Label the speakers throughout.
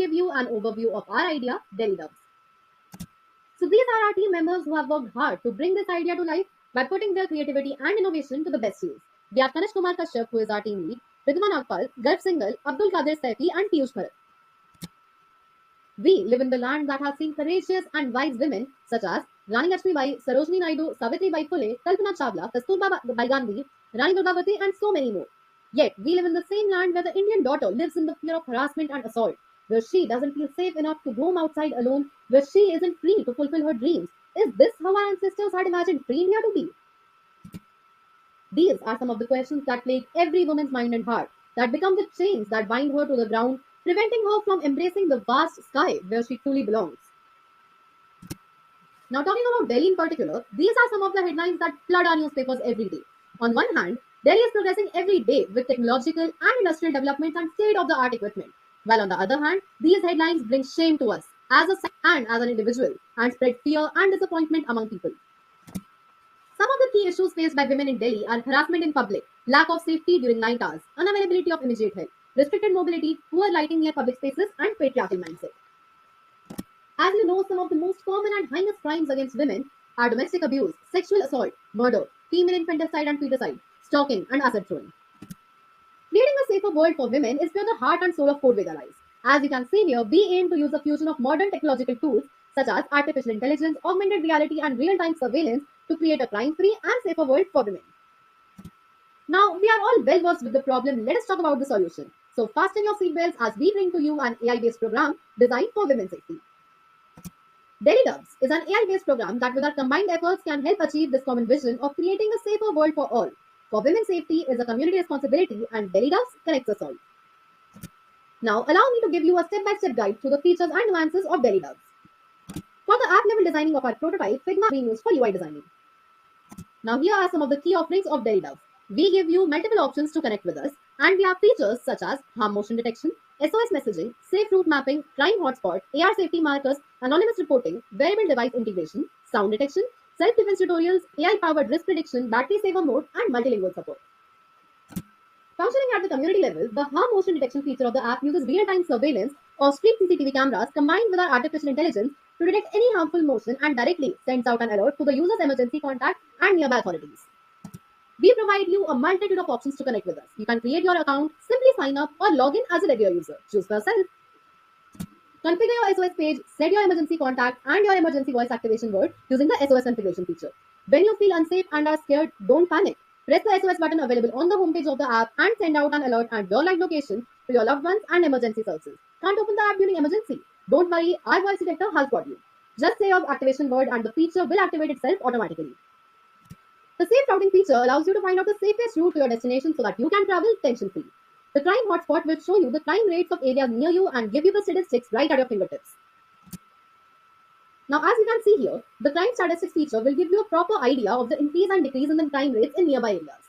Speaker 1: give you an overview of our idea, Delhi Doves. So these are our team members who have worked hard to bring this idea to life by putting their creativity and innovation to the best use. We have Kanish Kumar Kashyap, who is our team lead, Ridwan Akpal, Garv Singhal, Abdul Qadir Saifi, and Piyush Bharat. We live in the land that has seen courageous and wise women such as Rani Lakshmibai, Sarojini Naidu, Savitribai Phule, Kalpana Chawla, Kasturba Bai Gandhi, Rani Durgavati, and so many more. Yet, we live in the same land where the Indian daughter lives in the fear of harassment and assault, where she doesn't feel safe enough to roam outside alone, where she isn't free to fulfill her dreams. Is this how our ancestors had imagined free India to be? These are some of the questions that plague every woman's mind and heart, that become the chains that bind her to the ground, preventing her from embracing the vast sky where she truly belongs. Now, talking about Delhi in particular, these are some of the headlines that flood our newspapers every day. On one hand, Delhi is progressing every day with technological and industrial developments and state of the art equipment, while on the other hand, these headlines bring shame to us as a and as an individual and spread fear and disappointment among people. Some of the key issues faced by women in Delhi are harassment in public, lack of safety during night hours, unavailability of immediate help, restricted mobility, poor lighting near public spaces, and patriarchal mindset. As you know, some of the most common and heinous crimes against women are domestic abuse, sexual assault, murder, female infanticide and feticide, stalking, and acid throwing. Creating a safer world for women is where the heart and soul of Code Vega lies. As you can see here, we aim to use a fusion of modern technological tools such as artificial intelligence, augmented reality, and real-time surveillance to create a crime-free and safer world for women. Now, we are all well versed with the problem. Let us talk about the solution. So, fasten your seatbelts as we bring to you an AI-based program designed for women's safety. Delhi Doves is an AI-based program that with our combined efforts can help achieve this common vision of creating a safer world for all. For women's safety is a community responsibility and Delhi Doves connects us all. Now, allow me to give you a step-by-step guide through the features and nuances of Delhi Doves. For the app-level designing of our prototype, Figma is being used for UI designing. Now, here are some of the key offerings of Delhi Doves. We give you multiple options to connect with us, and we have features such as harm motion detection, SOS messaging, safe route mapping, crime hotspot, AR safety markers, anonymous reporting, wearable device integration, sound detection, self-defense tutorials, AI-powered risk prediction, battery saver mode, and multilingual support. Functioning at the community level, the harm motion detection feature of the app uses real-time surveillance of street CCTV cameras combined with our artificial intelligence to detect any harmful motion and directly sends out an alert to the user's emergency contact and nearby authorities. We provide you a multitude of options to connect with us. You can create your account, simply sign up, or log in as a regular user. Choose for yourself. Configure your SOS page, set your emergency contact and your emergency voice activation word using the SOS configuration feature. When you feel unsafe and are scared, don't panic. Press the SOS button available on the homepage of the app and send out an alert at your live location to your loved ones and emergency services. Can't open the app during emergency? Don't worry, our voice detector has got you. Just say your activation word and the feature will activate itself automatically. The safe routing feature allows you to find out the safest route to your destination so that you can travel tension-free. The crime hotspot will show you the crime rates of areas near you and give you the statistics right at your fingertips. Now, as you can see here, the crime statistics feature will give you a proper idea of the increase and decrease in the crime rates in nearby areas.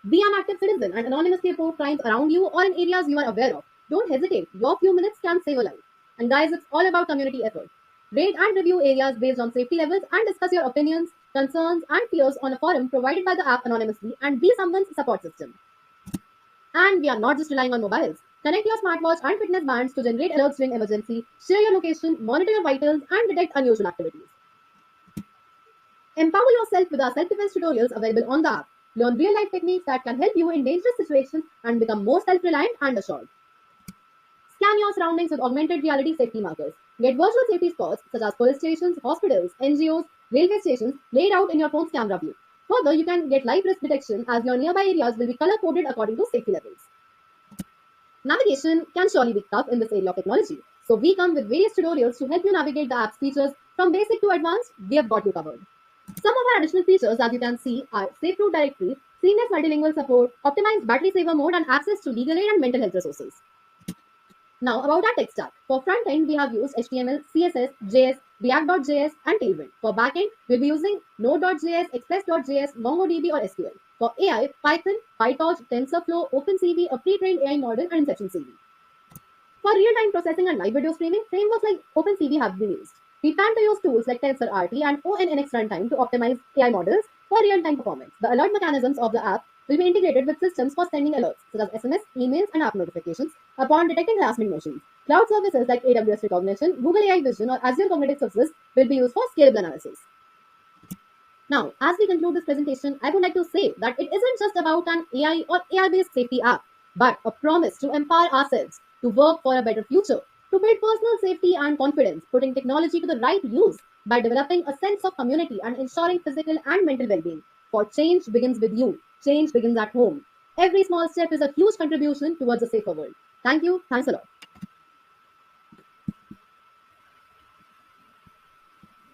Speaker 1: Be an active citizen and anonymously report crimes around you or in areas you are aware of. Don't hesitate. Your few minutes can save a life. And guys, it's all about community effort. Rate and review areas based on safety levels and discuss your opinions, concerns, and fears on a forum provided by the app anonymously and be someone's support system. And we are not just relying on mobiles. Connect your smartwatch and fitness bands to generate alerts during emergency, share your location, monitor your vitals, and detect unusual activities. Empower yourself with our self-defense tutorials available on the app. Learn real-life techniques that can help you in dangerous situations and become more self-reliant and assured. Scan your surroundings with augmented reality safety markers. Get virtual safety spots such as police stations, hospitals, NGOs, railway stations laid out in your phone's camera view. Further, you can get live risk detection as your nearby areas will be color-coded according to safety levels. Navigation can surely be tough in this area of technology. So we come with various tutorials to help you navigate the app's features from basic to advanced. We have got you covered. Some of our additional features, as you can see, are safe route directory, seamless multilingual support, optimized battery saver mode, and access to legal aid and mental health resources. Now, about our tech stack. For front end, we have used HTML, CSS, JS, React.js, and Tailwind. For backend, we'll be using Node.js, Express.js, MongoDB, or SQL. For AI, Python, PyTorch, TensorFlow, OpenCV, a pre-trained AI model, and InceptionCV. For real-time processing and live video streaming, frameworks like OpenCV have been used. We plan to use tools like TensorRT and ONNX runtime to optimize AI models for real-time performance. The alert mechanisms of the app will be integrated with systems for sending alerts, such as SMS, emails, and app notifications upon detecting harassment motions. Cloud services like AWS Recognition, Google AI Vision, or Azure Cognitive Services will be used for scalable analysis. Now, as we conclude this presentation, I would like to say that it isn't just about an AI or AI based safety app, but a promise to empower ourselves to work for a better future, to build personal safety and confidence, putting technology to the right use by developing a sense of community and ensuring physical and mental well being. For change begins with you, change begins at home. Every small step is a huge contribution towards a safer world. Thank you. Thanks a lot.